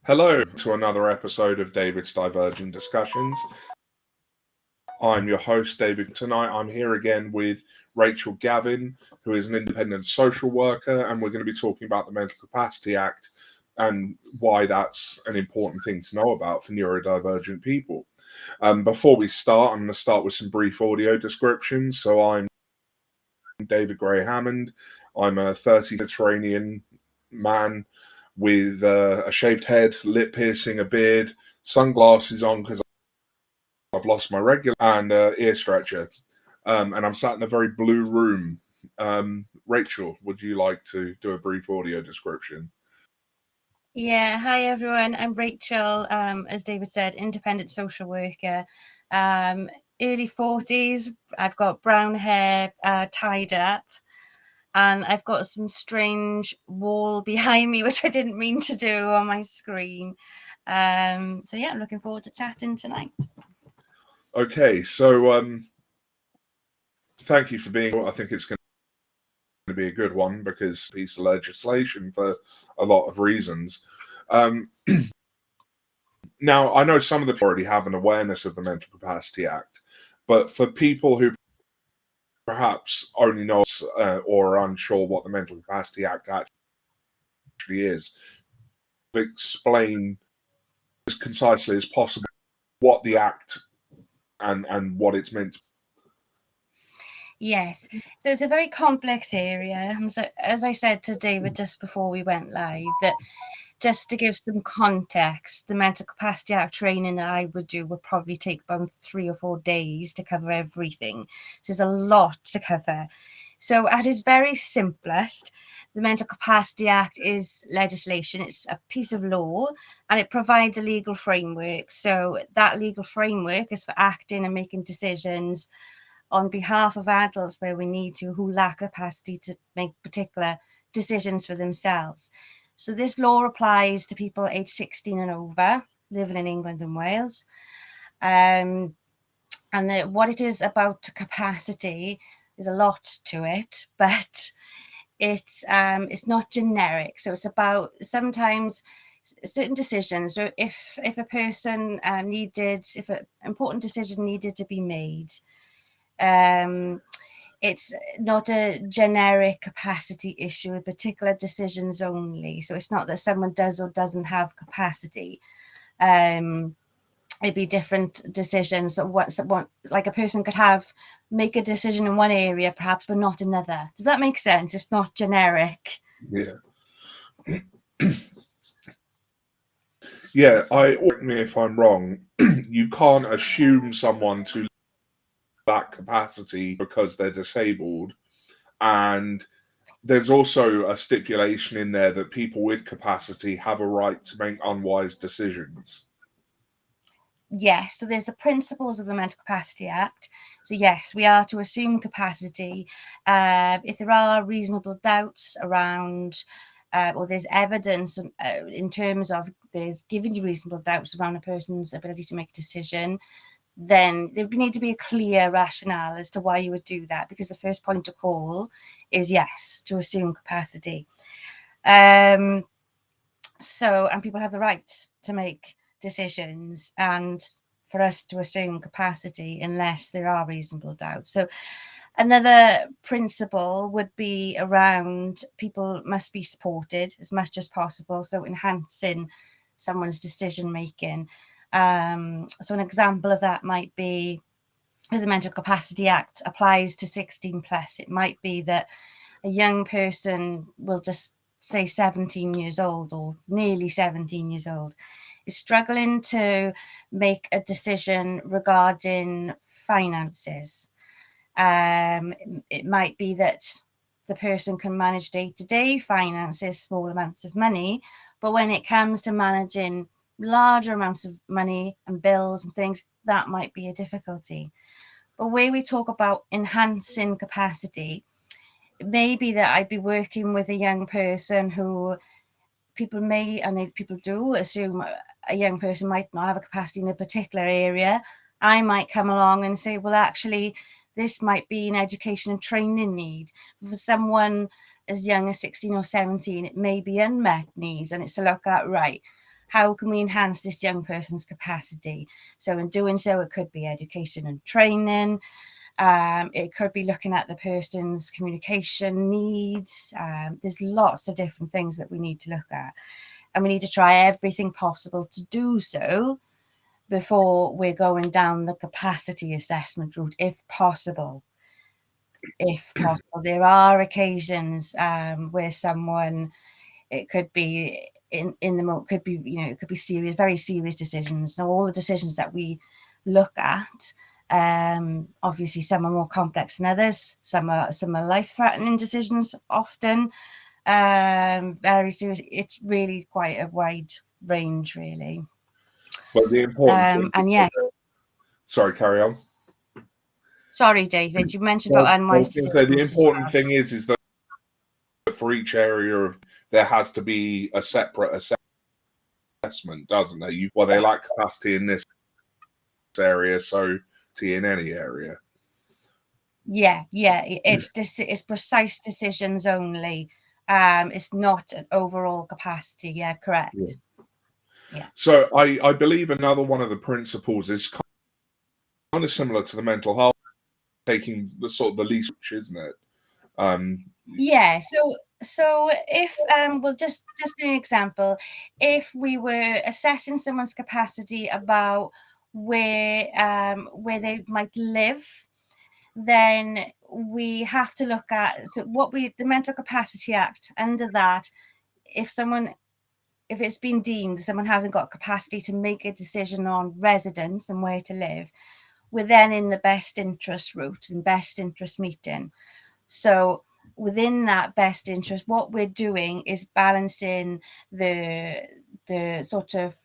Hello to another episode of David's Divergent Discussions. I'm your host, David. Tonight I'm here again with Rachel Gavin, who is an independent social worker, and we're going to be talking about the Mental Capacity Act and why that's an important thing to know about for neurodivergent people. Before we start, I'm going to start with some brief audio descriptions. So I'm David Gray Hammond. I'm a 30 Mediterranean man with a shaved head, lip piercing, a beard, sunglasses on because I've lost my regular, and ear stretcher. And I'm sat in a very blue room. Rachel, would you like to do a brief audio description? Yeah, hi everyone. I'm Rachel, as David said, independent social worker, early 40s. I've got brown hair tied up, and I've got some strange wall behind me, which I didn't mean to do on my screen. So yeah, I'm looking forward to chatting tonight. Okay, so thank you for being here. I think it's going to be a good one because it's a piece of legislation for a lot of reasons. Now, I know some of the people already have an awareness of the Mental Capacity Act, but for people who perhaps only know or are unsure what the Mental Capacity Act actually is, explain as concisely as possible what the Act and what it's meant to. Yes, so it's a very complex area. So, as I said to David just before we went live, that just to give some context, the Mental Capacity Act training that I would do would probably take about 3 or 4 days to cover everything. So there's a lot to cover. So at its very simplest, the Mental Capacity Act is legislation. It's a piece of law and it provides a legal framework. So that legal framework is for acting and making decisions on behalf of adults where we need to, who lack capacity to make particular decisions for themselves. So this law applies to people aged 16 and over living in England and Wales. And what it is about capacity, there's a lot to it, but it's not generic. So it's about sometimes certain decisions. So if a person if an important decision needed to be made, it's not a generic capacity issue with particular decisions only. So it's not that someone does or doesn't have capacity. It'd be different decisions. So what like a person could make a decision in one area perhaps, but not another. Does that make sense? It's not generic. Yeah. Yeah, correct me if I'm wrong, you can't assume someone to lack capacity because they're disabled. And there's also a stipulation in there that people with capacity have a right to make unwise decisions. Yes, so there's the principles of the Mental Capacity Act. So yes, we are to assume capacity. If there are reasonable doubts around, or there's evidence in terms of there's giving you reasonable doubts around a person's ability to make a decision, then there would need to be a clear rationale as to why you would do that, because the first point of call is yes, to assume capacity. And people have the right to make decisions and for us to assume capacity unless there are reasonable doubts. So another principle would be around people must be supported as much as possible, so enhancing someone's decision making. So an example of that might be, as the Mental Capacity Act applies to 16 plus, it might be that a young person will just say 17 years old or nearly 17 years old is struggling to make a decision regarding finances. It might be that the person can manage day-to-day finances, small amounts of money, but when it comes to managing larger amounts of money and bills and things, that might be a difficulty. But where we talk about enhancing capacity, it may be that I'd be working with a young person who people do assume a young person might not have a capacity in a particular area. I might come along and say, well, actually, this might be an education and training need. For someone as young as 16 or 17, it may be unmet needs, and it's to look at, right, how can we enhance this young person's capacity? So in doing so, it could be education and training. It could be looking at the person's communication needs. There's lots of different things that we need to look at, and we need to try everything possible to do so before we're going down the capacity assessment route, if possible. If possible, there are occasions where someone, it could be in the could be, you know, it could be serious, very serious decisions. Now, all the decisions that we look at, obviously some are more complex than others. Some are life-threatening decisions, often very serious. It's really quite a wide range, really. But the important thing, and yes, sorry, carry on. Sorry, David, you mentioned about unwise decisions. The important thing is that for each area there has to be a separate assessment, doesn't there? They lack capacity in this area, so in any area. Yeah, it's precise decisions only. It's not an overall capacity. Yeah, correct. Yeah. So I believe another one of the principles is kind of similar to the mental health, taking the sort of the least, isn't it? Yeah. So if well, just an example, if we were assessing someone's capacity about where they might live, then we have to look at the Mental Capacity Act. Under that, if it's been deemed someone hasn't got capacity to make a decision on residence and where to live, we're then in the best interest route and best interest meeting. So within that best interest, what we're doing is balancing the sort of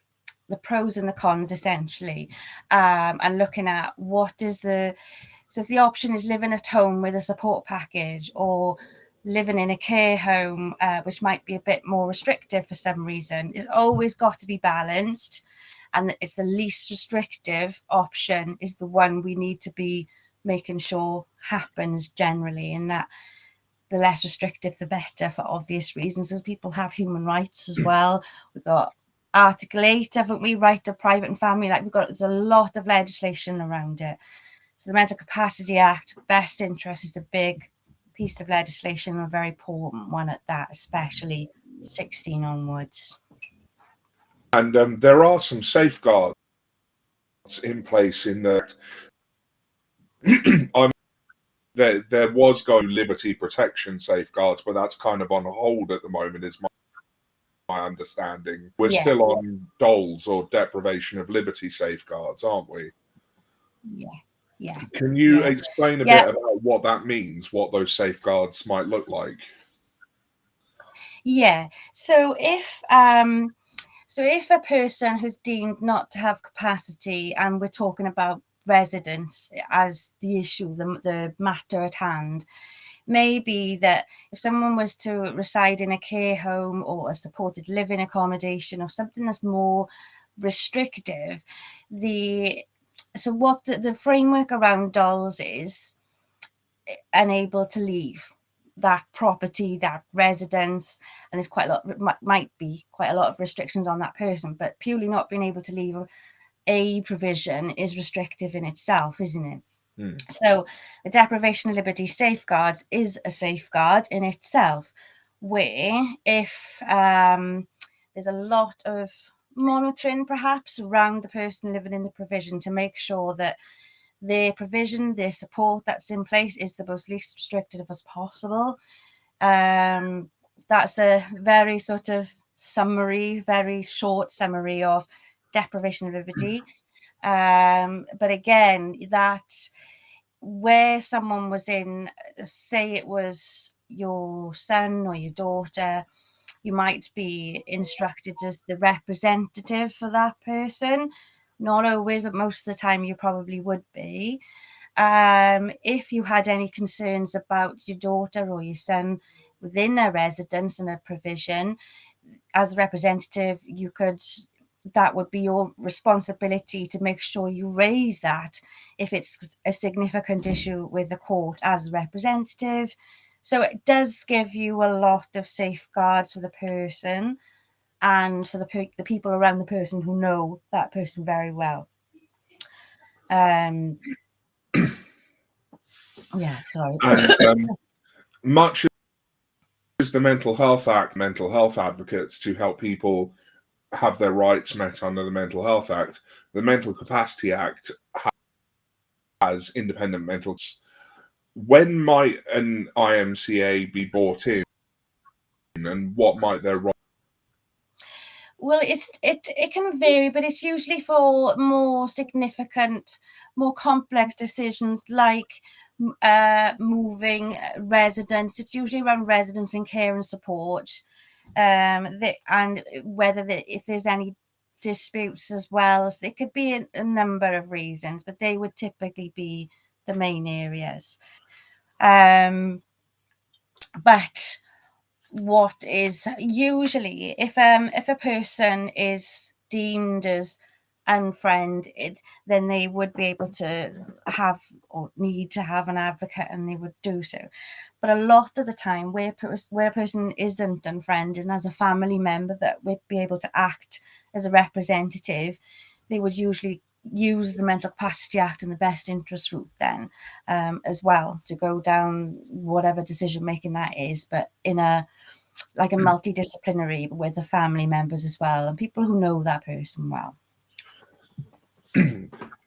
the pros and the cons, essentially, and looking at so if the option is living at home with a support package, or living in a care home, which might be a bit more restrictive for some reason, it's always got to be balanced. And it's the least restrictive option is the one we need to be making sure happens generally, and that the less restrictive, the better, for obvious reasons, as people have human rights as well. We've got Article 8, haven't we? Right to private and family life. There's a lot of legislation around it. So the Mental Capacity Act, best interest, is a big piece of legislation, a very important one at that, especially 16 onwards. And there are some safeguards in place in that. There was liberty protection safeguards, but that's kind of on hold at the moment, is my understanding. We're still on DOLS, or deprivation of liberty safeguards, aren't we? Yeah. Can you explain a bit about what that means, what those safeguards might look like? Yeah. So if a person who's deemed not to have capacity, and we're talking about residence as the issue, the matter at hand, maybe that if someone was to reside in a care home or a supported living accommodation or something that's more restrictive, what the framework around DOLS is unable to leave that property, that residence, and there's quite a lot, might be quite a lot of restrictions on that person, but purely not being able to leave a provision is restrictive in itself, isn't it? So the deprivation of liberty safeguards is a safeguard in itself, where if there's a lot of monitoring perhaps around the person living in the provision to make sure that their provision, their support that's in place is the most least restrictive as possible. That's a very sort of very short summary of deprivation of liberty. But again, that where someone was in, say it was your son or your daughter, you might be instructed as the representative for that person. Not always, but most of the time you probably would be. If you had any concerns about your daughter or your son within a residence and a provision, as a representative, that would be your responsibility to make sure you raise that if it's a significant issue with the court as a representative. So it does give you a lot of safeguards for the person. and for the people around the person who know that person very well. Yeah, sorry. And much as the Mental Health Act, mental health advocates to help people have their rights met under the Mental Health Act, the Mental Capacity Act has independent mental. When might an IMCA be brought in, and what might their role? Well, it can vary, but it's usually for more significant, more complex decisions like moving residents. It's usually around residents in care and support, and whether if there's any disputes as well. So there could be a number of reasons, but they would typically be the main areas. But what is usually, if a person is deemed as unfriended, then they would be able to have or need to have an advocate, and they would do so. But a lot of the time, where a person isn't unfriended and has a family member that would be able to act as a representative, they would usually use the Mental Capacity Act and the best interest route then, as well, to go down whatever decision making that is, but in a multidisciplinary with the family members as well, and people who know that person well.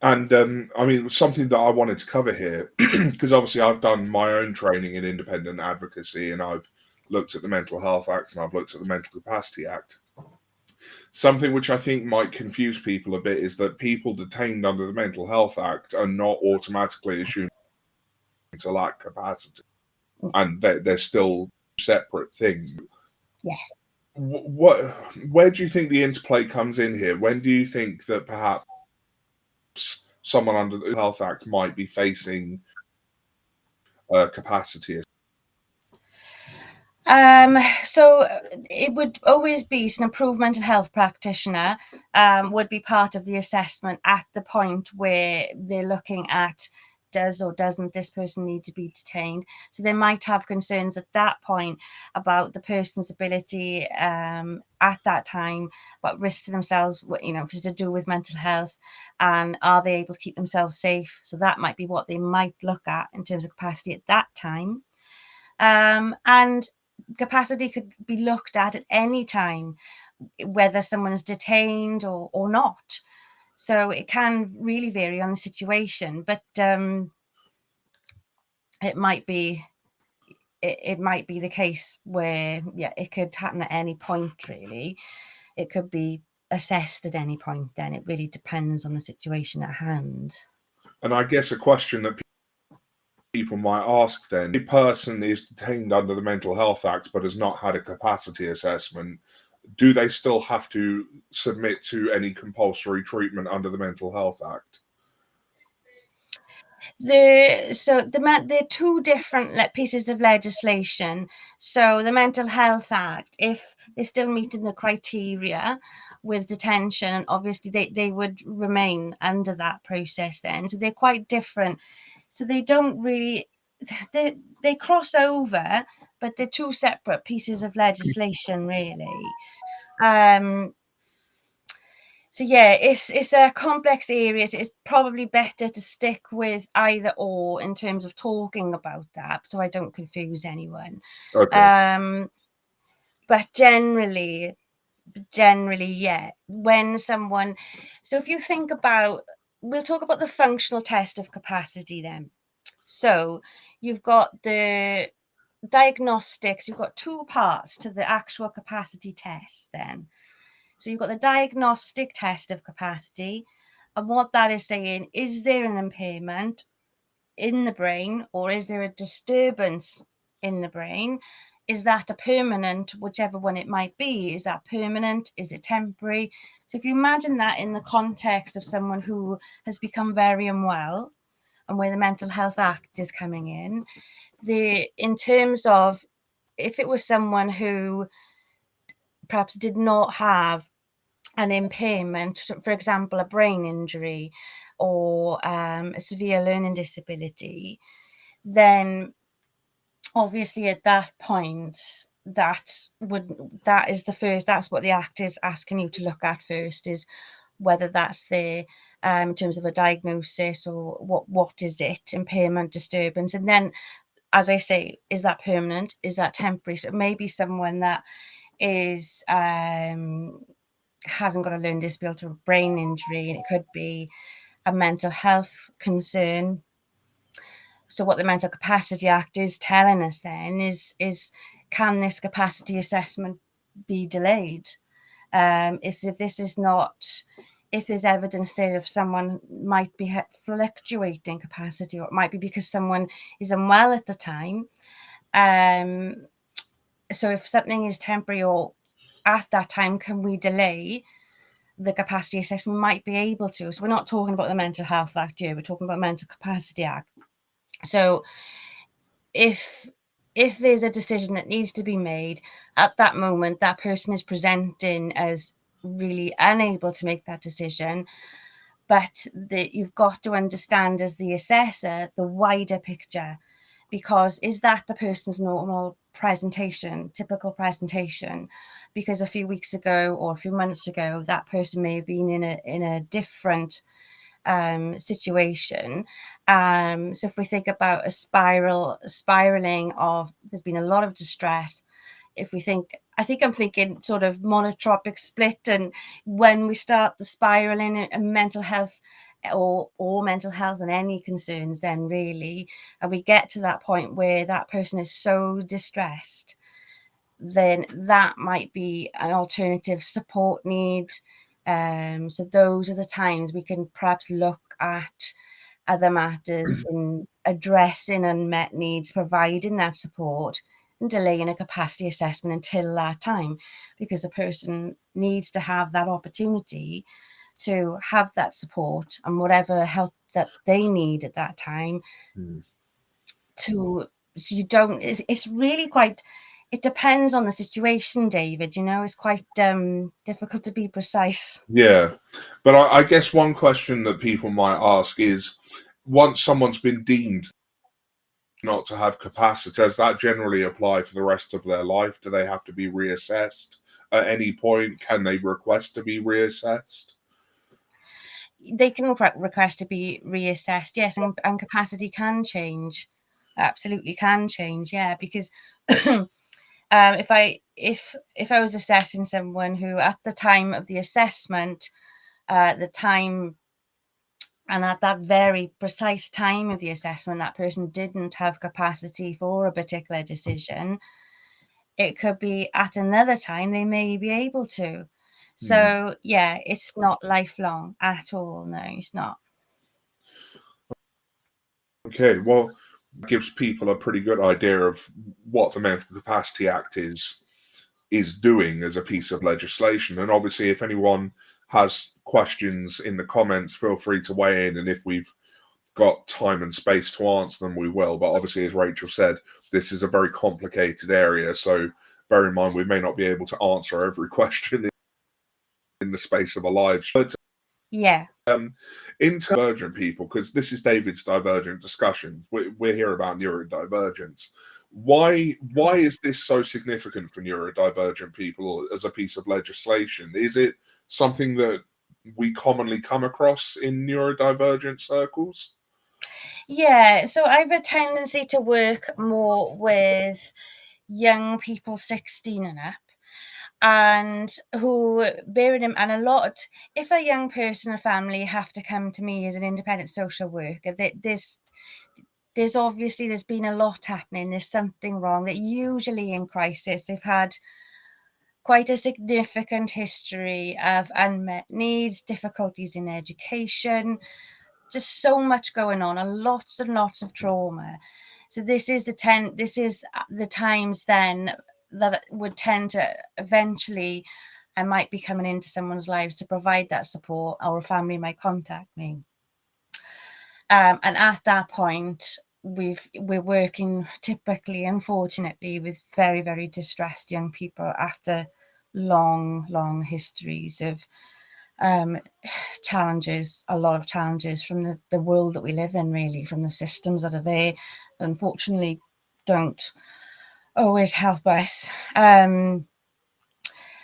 And I mean, something that I wanted to cover here, because obviously I've done my own training in independent advocacy, and I've looked at the Mental Health Act and I've looked at the Mental Capacity Act. Something which I think might confuse people a bit is that people detained under the Mental Health Act are not automatically assumed to lack capacity, and they're still separate things. Yes. Where do you think the interplay comes in here? When do you think that perhaps someone under the Health Act might be facing capacity? So it would always be an approved mental health practitioner would be part of the assessment at the point where they're looking at does or doesn't this person need to be detained. So they might have concerns at that point about the person's ability at that time, about risks to themselves, if it's to do with mental health, and are they able to keep themselves safe. So that might be what they might look at in terms of capacity at that time. And capacity could be looked at any time, whether someone's detained or not. So it can really vary on the situation, but it might be the case where, it could happen at any point, really. It could be assessed at any point then. It really depends on the situation at hand. And I guess a question that people might ask then, if a person is detained under the Mental Health Act but has not had a capacity assessment, do they still have to submit to any compulsory treatment under the Mental Health Act? There are two different pieces of legislation. So the Mental Health Act, if they're still meeting the criteria with detention, obviously they would remain under that process then. So they're quite different. So they don't really, they cross over, but they're two separate pieces of legislation, really. So it's a complex area. So it's probably better to stick with either or in terms of talking about that, so I don't confuse anyone. Okay. But generally, when someone, so if you think about, we'll talk about the functional test of capacity then. So you've got the diagnostics, you've got two parts to the actual capacity test then. So you've got the diagnostic test of capacity, and what that is saying, is there an impairment in the brain, or is there a disturbance in the brain? Is that a permanent, whichever one it might be? Is that permanent? Is it temporary? So if you imagine that in the context of someone who has become very unwell, and where the Mental Health Act is coming in, in terms of if it was someone who perhaps did not have an impairment, for example, a brain injury or a severe learning disability, then obviously at that point, that's what the act is asking you to look at first, is whether that's there in terms of a diagnosis, or what is it, impairment, disturbance. And then, as I say, is that permanent, is that temporary? So it may be someone that is hasn't got a learning disability or brain injury, and it could be a mental health concern. So what the Mental Capacity Act is telling us then is can this capacity assessment be delayed? If there's evidence there of someone might be fluctuating capacity, or it might be because someone is unwell at the time. So if something is temporary, or at that time, can we delay the capacity assessment? We might be able to. So we're not talking about the Mental Health Act here, we're talking about Mental Capacity Act. So if there's a decision that needs to be made at that moment, that person is presenting as really unable to make that decision, but you've got to understand, as the assessor, the wider picture, because is that the person's normal presentation, typical presentation? Because a few weeks ago or a few months ago, that person may have been in a different situation. So if we think about a spiraling of, there's been a lot of distress. If we think, I think I'm thinking sort of monotropic split, and when we start the spiraling in mental health, or mental health and any concerns, then really, and we get to that point where that person is so distressed, then that might be an alternative support need. So those are the times we can perhaps look at other matters in addressing unmet needs, providing that support, and delaying a capacity assessment until that time, because a person needs to have that opportunity to have that support and whatever help that they need at that time. So you don't, it's really quite, it depends on the situation, David. It's quite difficult to be precise. Yeah, but I guess one question that people might ask is, once someone's been deemed not to have capacity, does that generally apply for the rest of their life? Do they have to be reassessed at any point? Can they request to be reassessed? They can request to be reassessed, yes, and capacity can change. Absolutely can change, yeah, because if I was assessing someone who, at the time of the assessment, the time, and at that very precise time of the assessment, that person didn't have capacity for a particular decision, it could be at another time they may be able to. So yeah, it's not lifelong at all. No, it's not. Okay, well, gives people a pretty good idea of what the Mental Capacity Act is doing as a piece of legislation. And obviously, if anyone has questions in the comments, feel free to weigh in, and if we've got time and space to answer them, we will. But obviously, as Rachel said, this is a very complicated area, so bear in mind we may not be able to answer every question in the space of a live show. But Yeah. In divergent people, because this is David's divergent discussion, we're here about neurodivergence. Why is this so significant for neurodivergent people as a piece of legislation? Is it something that we commonly come across in neurodivergent circles? Yeah, so I have a tendency to work more with young people 16 and up, and who, bearing in, and a lot, if a young person or family have to come to me as an independent social worker, there's obviously, there's been a lot happening, there's something wrong, that usually in crisis they've had quite a significant history of unmet needs, difficulties in education, just so much going on, and lots of trauma. So this is the times then that would tend to eventually, I might be coming into someone's lives to provide that support, or a family might contact me. And at that point, we're working typically, unfortunately, with very, very distressed young people after long histories of challenges, a lot of challenges from the world that we live in, really, from the systems that are there that unfortunately don't always help us.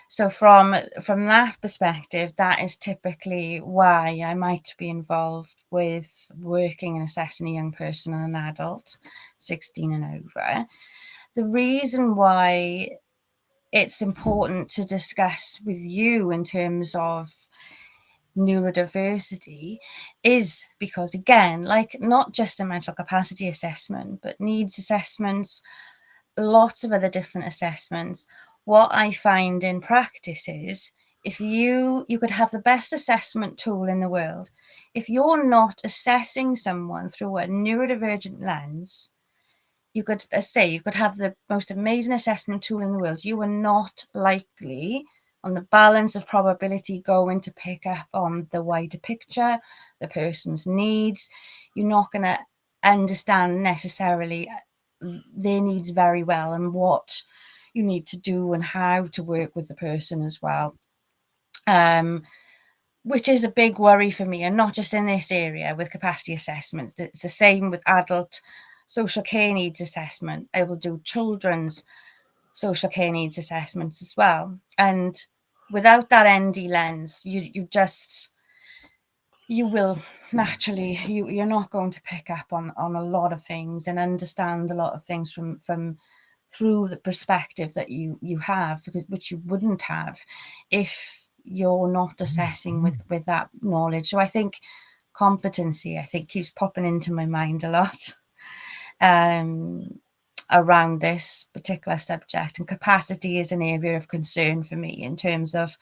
So from that perspective, that is typically why I might be involved with working and assessing a young person and an adult, 16 and over. The reason why it's important to discuss with you in terms of neurodiversity is because, again, like not just a mental capacity assessment, but needs assessments, lots of other different assessments. What I find in practice is if you could have the best assessment tool in the world, if you're not assessing someone through a neurodivergent lens, you could you could have the most amazing assessment tool in the world. You are not likely, on the balance of probability, going to pick up on the wider picture, the person's needs. You're not going to understand necessarily their needs very well and what you need to do and how to work with the person as well. Which is a big worry for me, and not just in this area with capacity assessments. It's the same with adult social care needs assessment. I will do children's social care needs assessments as well. And without that ND lens, you will naturally, you're not going to pick up on a lot of things and understand a lot of things from through the perspective that you have, which you wouldn't have if you're not assessing with that knowledge. So I think competency, keeps popping into my mind a lot around this particular subject, and capacity is an area of concern for me in terms of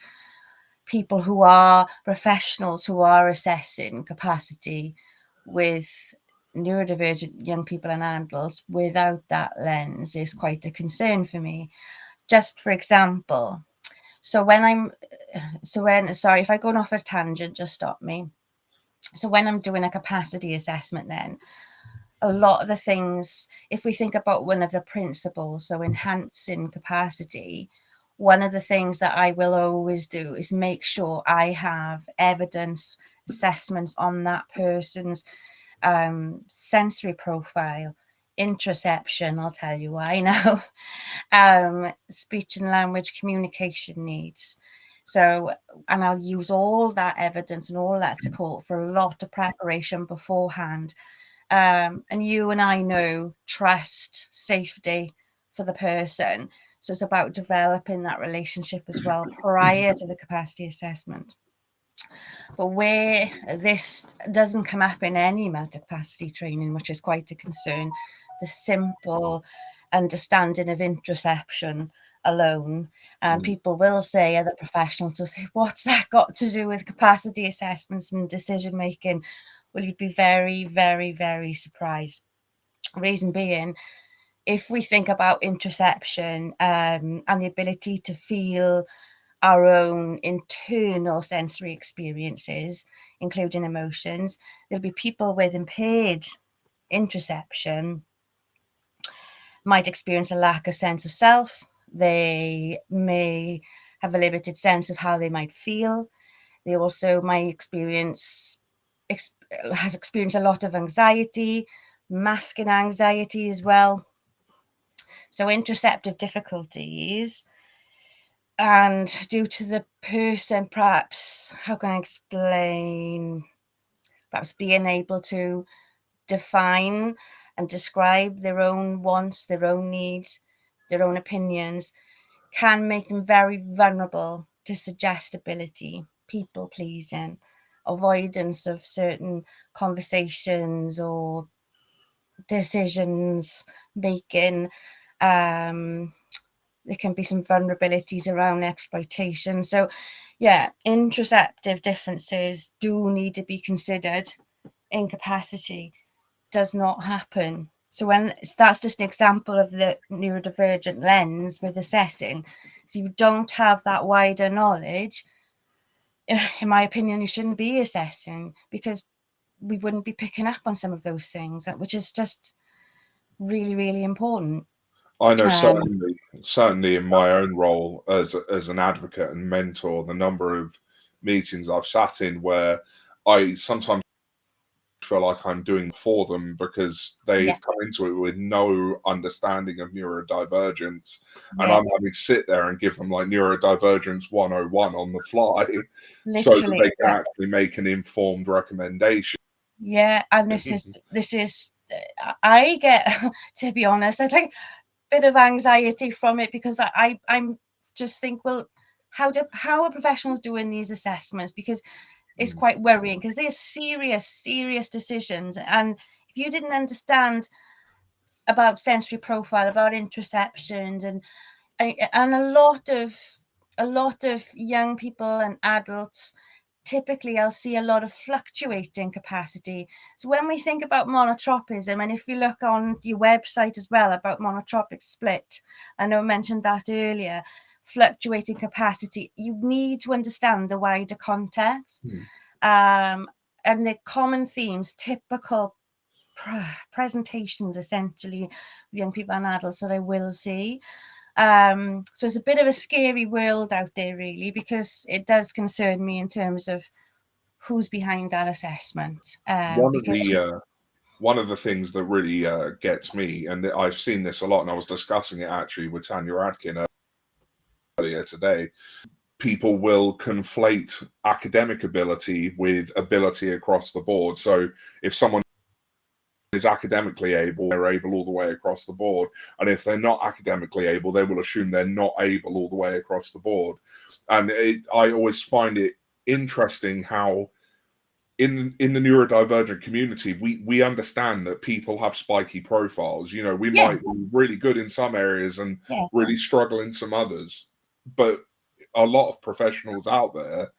people who are professionals who are assessing capacity with neurodivergent young people and adults without that lens is quite a concern for me. Just for example, if I go off a tangent, just stop me. So when I'm doing a capacity assessment, then a lot of the things, if we think about one of the principles, so enhancing capacity, one of the things that I will always do is make sure I have evidence assessments on that person's sensory profile, interoception, I'll tell you why now, speech and language communication needs. So, and I'll use all that evidence and all that support for a lot of preparation beforehand. And you and I know trust, safety for the person. So it's about developing that relationship as well prior to the capacity assessment. But where this doesn't come up in any mental capacity training, which is quite a concern, the simple understanding of interoception alone. And people will say, other professionals will say, what's that got to do with capacity assessments and decision making? Well, you'd be very, very, very surprised. Reason being, if we think about interoception and the ability to feel our own internal sensory experiences, including emotions, there'll be people with impaired interoception might experience a lack of sense of self. They may have a limited sense of how they might feel. They also might experience a lot of anxiety, masking anxiety as well. So interoceptive difficulties, and due to the person, perhaps, how can I explain, perhaps being able to define and describe their own wants, their own needs, their own opinions, can make them very vulnerable to suggestibility, people pleasing, avoidance of certain conversations or decisions making. There can be some vulnerabilities around exploitation. So yeah, interoceptive differences do need to be considered. Incapacity does not happen. So that's just an example of the neurodivergent lens with assessing. So you don't have that wider knowledge, in my opinion, you shouldn't be assessing, because we wouldn't be picking up on some of those things, which is just really, really important. I know certainly in my own role as an advocate and mentor, the number of meetings I've sat in where I sometimes feel like I'm doing for them because they've come into it with no understanding of neurodivergence, and I'm having to sit there and give them like neurodivergence 101 on the fly, so that they can actually make an informed recommendation. Yeah, and this is I get, to be honest, I like a bit of anxiety from it, because I'm just think, well, how are professionals doing these assessments? Because it's quite worrying, because they're serious decisions, and if you didn't understand about sensory profile, about interoceptions, and a lot of young people and adults, typically I'll see a lot of fluctuating capacity. So when we think about monotropism, and if you look on your website as well about monotropic split, I know I mentioned that earlier, fluctuating capacity, you need to understand the wider context. And the common themes, typical presentations essentially with young people and adults that I will see. So it's a bit of a scary world out there, really, because it does concern me in terms of who's behind that assessment. One of the things that really gets me, and I've seen this a lot, and I was discussing it actually with Tanya Radkin earlier today, people will conflate academic ability with ability across the board. So if someone is academically able, they're able all the way across the board, and if they're not academically able, they will assume they're not able all the way across the board. And I always find it interesting how in the neurodivergent community, we understand that people have spiky profiles. You know, we might be really good in some areas and really struggle in some others, but a lot of professionals out there,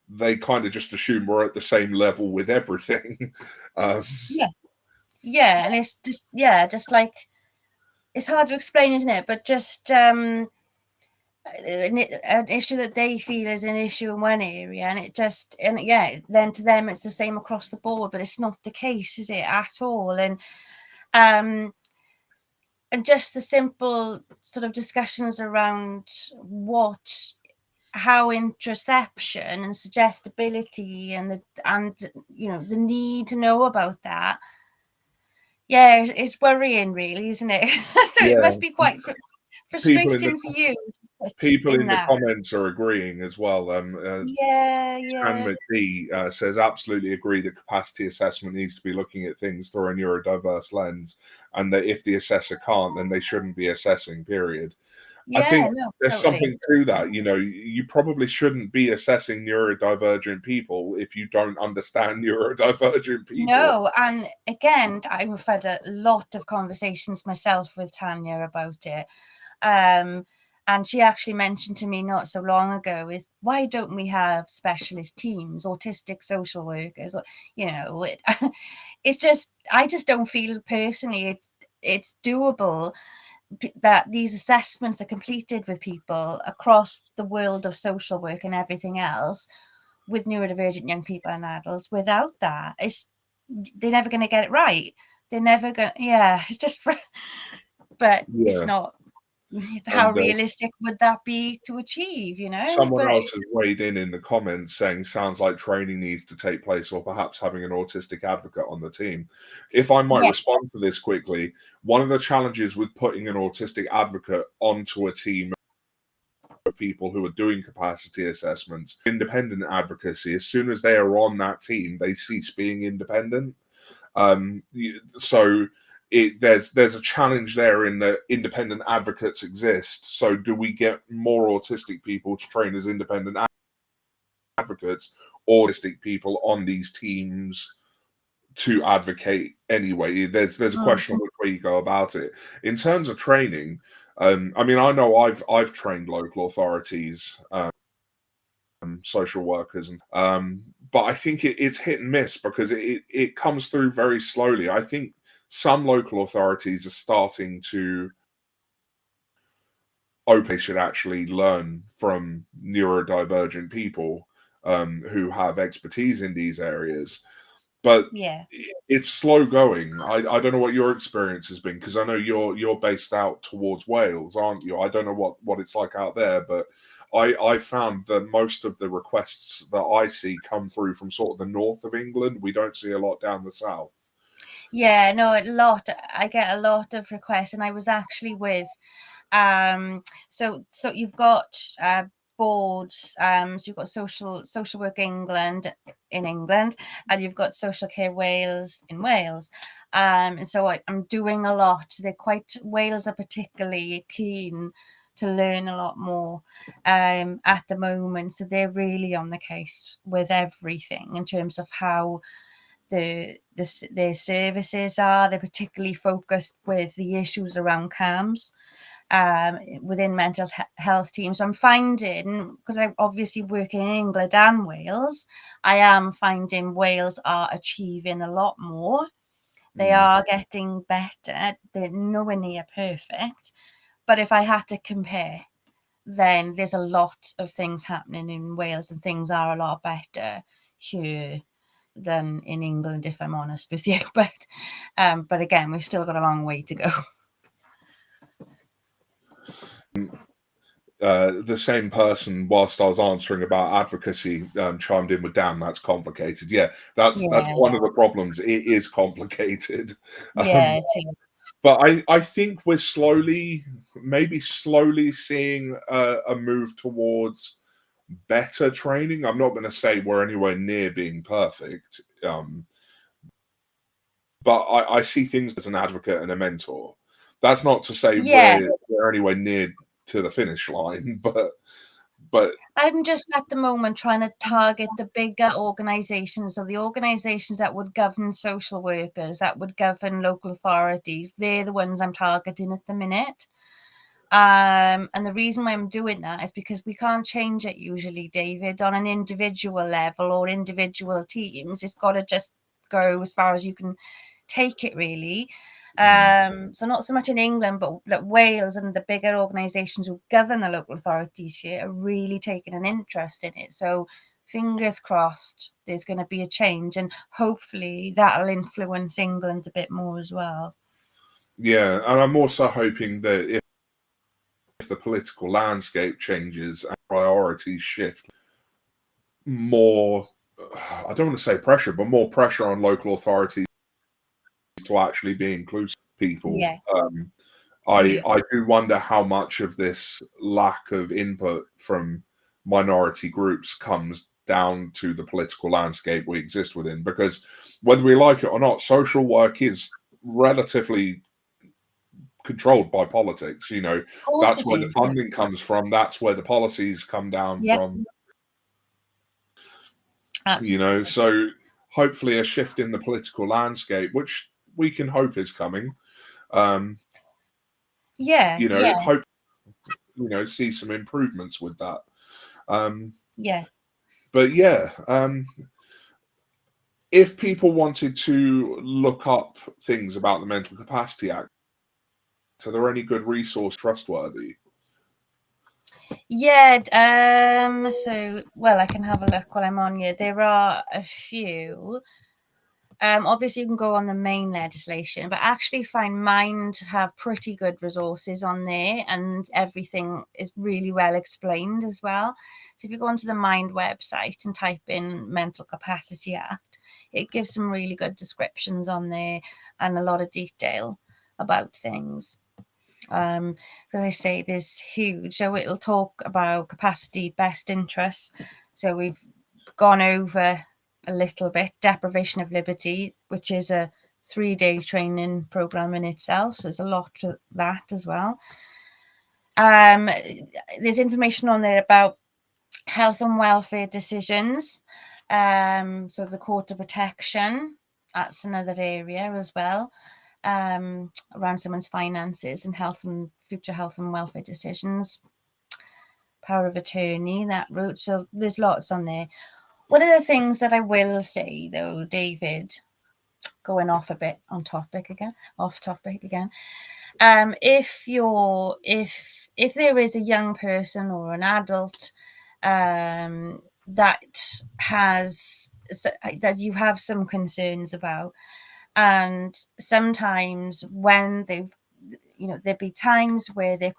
they kind of just assume we're at the same level with everything. And it's just like, it's hard to explain, isn't it? But just an issue that they feel is an issue in one area, and then to them it's the same across the board, but it's not the case, is it, at all? And just the simple sort of discussions around how interoception and suggestibility and the need to know about that. Yeah, it's worrying, really, isn't it? So it must be quite frustrating for you. People in the comments are agreeing as well. Stan McD says, absolutely agree that capacity assessment needs to be looking at things through a neurodiverse lens, and that if the assessor can't, then they shouldn't be assessing, period. I think there's something to that. You know, you probably shouldn't be assessing neurodivergent people if you don't understand neurodivergent people. No, and again, I've had a lot of conversations myself with Tanya about it. And she actually mentioned to me not so long ago is, why don't we have specialist teams, autistic social workers? You know, it's just, I just don't feel personally it's doable that these assessments are completed with people across the world of social work and everything else with neurodivergent young people and adults. Without that, they're never going to get it right. They're never going to, it's just, but it's not. How realistic would that be to achieve, you know? Someone else has weighed in the comments saying, sounds like training needs to take place, or perhaps having an autistic advocate on the team. If I might respond to this quickly, one of the challenges with putting an autistic advocate onto a team of people who are doing capacity assessments, independent advocacy, as soon as they are on that team, they cease being independent. So there's a challenge there in that independent advocates exist. So do we get more autistic people to train as independent advocates, or autistic people on these teams to advocate anyway? There's a question of which way you go about it. In terms of training, I mean, I know I've trained local authorities, social workers, but I think it's hit and miss because it comes through very slowly. I think some local authorities are starting to they should actually learn from neurodivergent people who have expertise in these areas. But it's slow going. I don't know what your experience has been, because I know you're based out towards Wales, aren't you? I don't know what it's like out there, but I found that most of the requests that I see come through from sort of the north of England. We don't see a lot down the south. Yeah, no, a lot. I get a lot of requests, and I was actually with so you've got boards, so you've got social work England in England, and you've got social care Wales in Wales, and so I'm doing a lot. Wales are particularly keen to learn a lot more at the moment, so they're really on the case with everything in terms of how their services are. They're particularly focused with the issues around CAMS within mental health teams. So I'm finding, because I'm obviously working in England and Wales, I am finding Wales are achieving a lot more. They are getting better. They're nowhere near perfect. But if I had to compare, then there's a lot of things happening in Wales, and things are a lot better here than in England, if I'm honest with you. But again, we've still got a long way to go. The same person, whilst I was answering about advocacy, chimed in with, "Damn, that's complicated." Yeah, that's one of the problems. It is complicated. Yeah, it is. But I think we're maybe slowly seeing a move towards better training. I'm not going to say we're anywhere near being perfect, but I see things as an advocate and a mentor. That's not to say we're anywhere near to the finish line, but I'm just at the moment trying to target the bigger organisations, or the organisations that would govern social workers, that would govern local authorities. They're the ones I'm targeting at the minute. And the reason why I'm doing that is because we can't change it usually, David, on an individual level or individual teams. It's got to just go as far as you can take it, really. So not so much in England, but like Wales and the bigger organisations who govern the local authorities here are really taking an interest in it. So fingers crossed there's going to be a change, and hopefully that'll influence England a bit more as well. Yeah, and I'm also hoping that if the political landscape changes and priorities shift, more, I don't want to say pressure, but more pressure on local authorities to actually be inclusive people. Yeah. I do wonder how much of this lack of input from minority groups comes down to the political landscape we exist within, because whether we like it or not, social work is relatively controlled by politics. That's where the funding comes from. That's where the policies come down from. Absolutely. So hopefully a shift in the political landscape, which we can hope is coming. Hope see some improvements with that. But if people wanted to look up things about the Mental Capacity Act, are there any good resource trustworthy? So, well, I can have a look while I'm on here. There are a few. Obviously, you can go on the main legislation, but actually find Mind have pretty good resources on there, and everything is really well explained as well. So if you go onto the Mind website and type in Mental Capacity Act, it gives some really good descriptions on there and a lot of detail about things. As I say, there's huge. So it'll talk about capacity, best interests. So we've gone over a little bit deprivation of liberty, which is a 3-day training program in itself. So there's a lot to that as well. There's information on there about health and welfare decisions. So the court of protection, that's another area as well. Around someone's finances and future health and welfare decisions, power of attorney, that route. So there's lots on there. One of the things that I will say, though, David, going off a bit off topic again, if there is a young person or an adult that you have some concerns about, and sometimes when there'll be times where the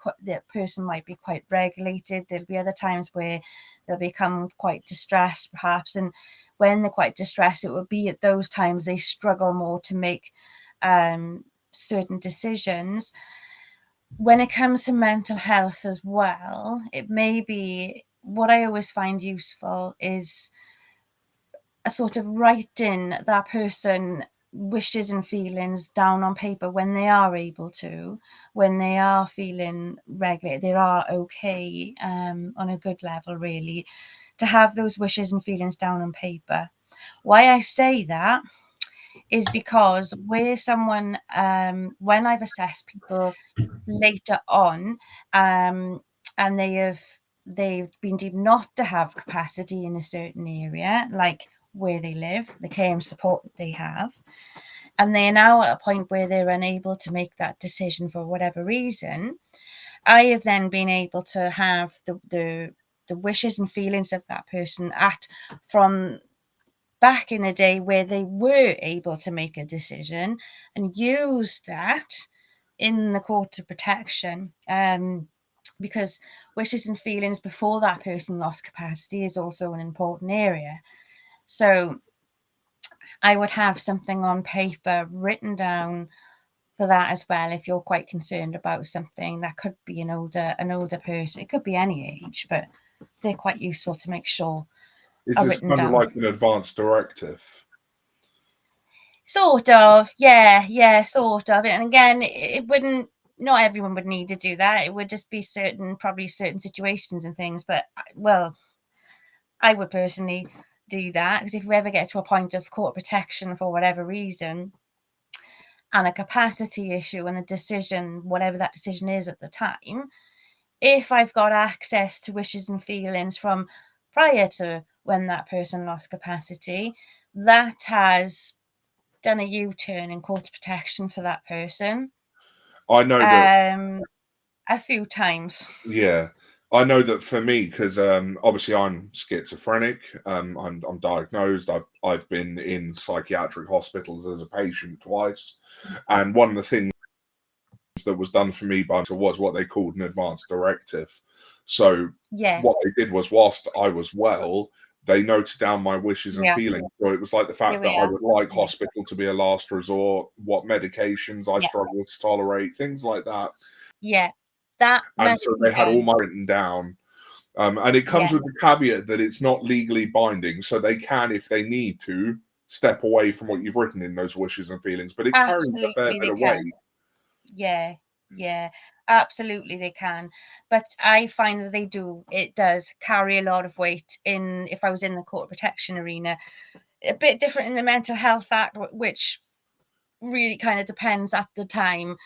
person might be quite regulated. There'll be other times where they'll become quite distressed, perhaps. And when they're quite distressed, it will be at those times they struggle more to make certain decisions. When it comes to mental health as well, it may be, what I always find useful is a sort of writing that person wishes and feelings down on paper when they are able to, when they are feeling regulated, they are okay, on a good level, really, to have those wishes and feelings down on paper. Why I say that is because where someone, when I've assessed people later on, and they've been deemed not to have capacity in a certain area, like where they live, the care and support that they have, and they're now at a point where they're unable to make that decision for whatever reason, I have then been able to have the wishes and feelings of that person from back in the day where they were able to make a decision, and use that in the court of protection, because wishes and feelings before that person lost capacity is also an important area. So I would have something on paper written down for that as well, if you're quite concerned about something. That could be an older person, it could be any age, but they're quite useful to make sure Is are this written kind of down. like an advance directive? Sort of, yeah, sort of. And again, it wouldn't, not everyone would need to do that. It would just be probably certain situations and things. But, well, I would personally do that, because if we ever get to a point of court protection for whatever reason, and a capacity issue and a decision, whatever that decision is at the time, if I've got access to wishes and feelings from prior to when that person lost capacity, that has done a U-turn in court of protection for that person, I know that, a few times. yeah. I know that for me, because obviously I'm schizophrenic. I'm diagnosed. I've been in psychiatric hospitals as a patient twice, and one of the things that was done for me was what they called an advance directive. So Yeah, what they did was, whilst I was well, they noted down my wishes and yeah, feelings. So it was like the here fact that we I are. would like Yeah, hospital to be a last resort, what medications I yeah, struggle to tolerate, things like that. yeah. That And must so be they had all done. my written down. And it comes Yeah, with the caveat that it's not legally binding, so they can, if they need to, step away from what you've written in those wishes and feelings. But it carries a fair absolutely bit they of can. weight. Yeah, absolutely they can. But I find that it does carry a lot of weight if I was in the court of protection arena. A bit different in the Mental Health Act, which really kind of depends at the time.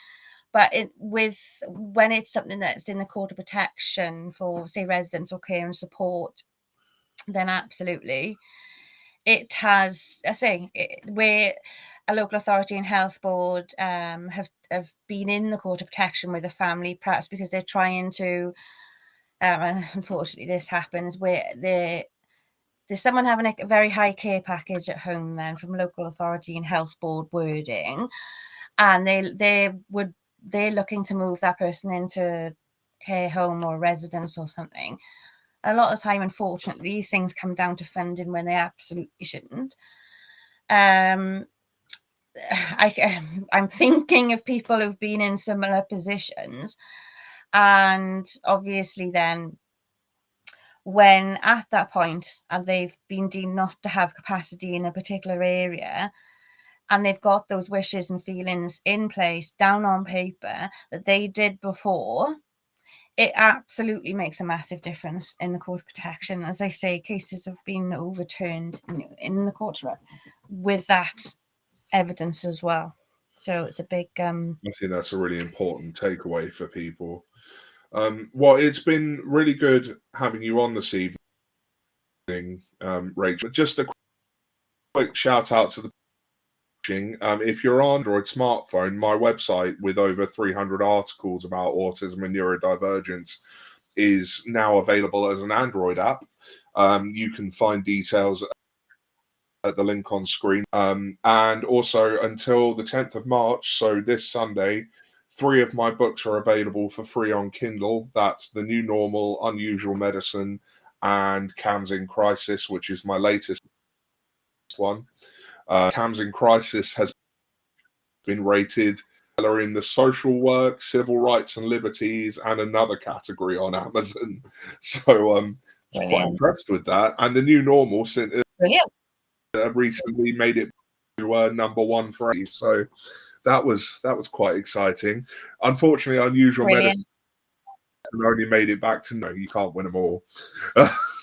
But when it's something that's in the court of protection for, say, residents or care and support, then absolutely it has. I say where a local authority and health board have been in the court of protection with a family, perhaps because they're trying to. Unfortunately, this happens where there's someone having a very high care package at home, then from local authority and health board wording, and they're looking to move that person into care home or residence or something. A lot of the time, unfortunately, these things come down to funding when they absolutely shouldn't. Um, I'm thinking of people who've been in similar positions, and obviously then when at that point and they've been deemed not to have capacity in a particular area, and they've got those wishes and feelings in place down on paper that they did before, it absolutely makes a massive difference in the court of protection. As I say, cases have been overturned in the court with that evidence as well. So it's a big I think that's a really important takeaway for people. Well, it's been really good having you on this evening, Rachel. Just a quick shout out to the if you're on Android smartphone, my website with over 300 articles about autism and neurodivergence is now available as an Android app. You can find details at the link on screen. And also until the 10th of March, so this Sunday, 3 of my books are available for free on Kindle. That's The New Normal, Unusual Medicine, and Cams in Crisis, which is my latest one. Cams in Crisis has been rated in the social work, civil rights and liberties, and another category on Amazon. So I'm quite impressed with that. And The New Normal recently made it to number 1 for me. So that was quite exciting. Unfortunately, Unusual Medicine only made it back to you can't win them all.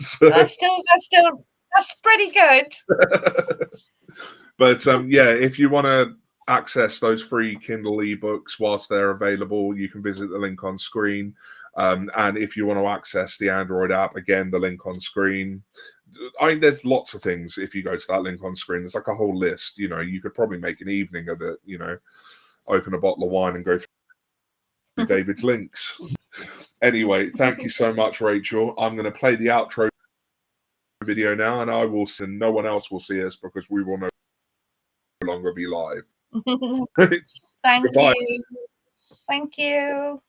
So, that's pretty good. But yeah, if you want to access those free Kindle ebooks whilst they're available, you can visit the link on screen. And if you want to access the Android app, again, the link on screen. I mean, there's lots of things. If you go to that link on screen, there's like a whole list. You could probably make an evening of it. Open a bottle of wine and go through David's links. Anyway, thank you so much, Rachel. I'm going to play the outro video now, and I will send. No one else will see us because we will no longer be live. Thank you. Thank you.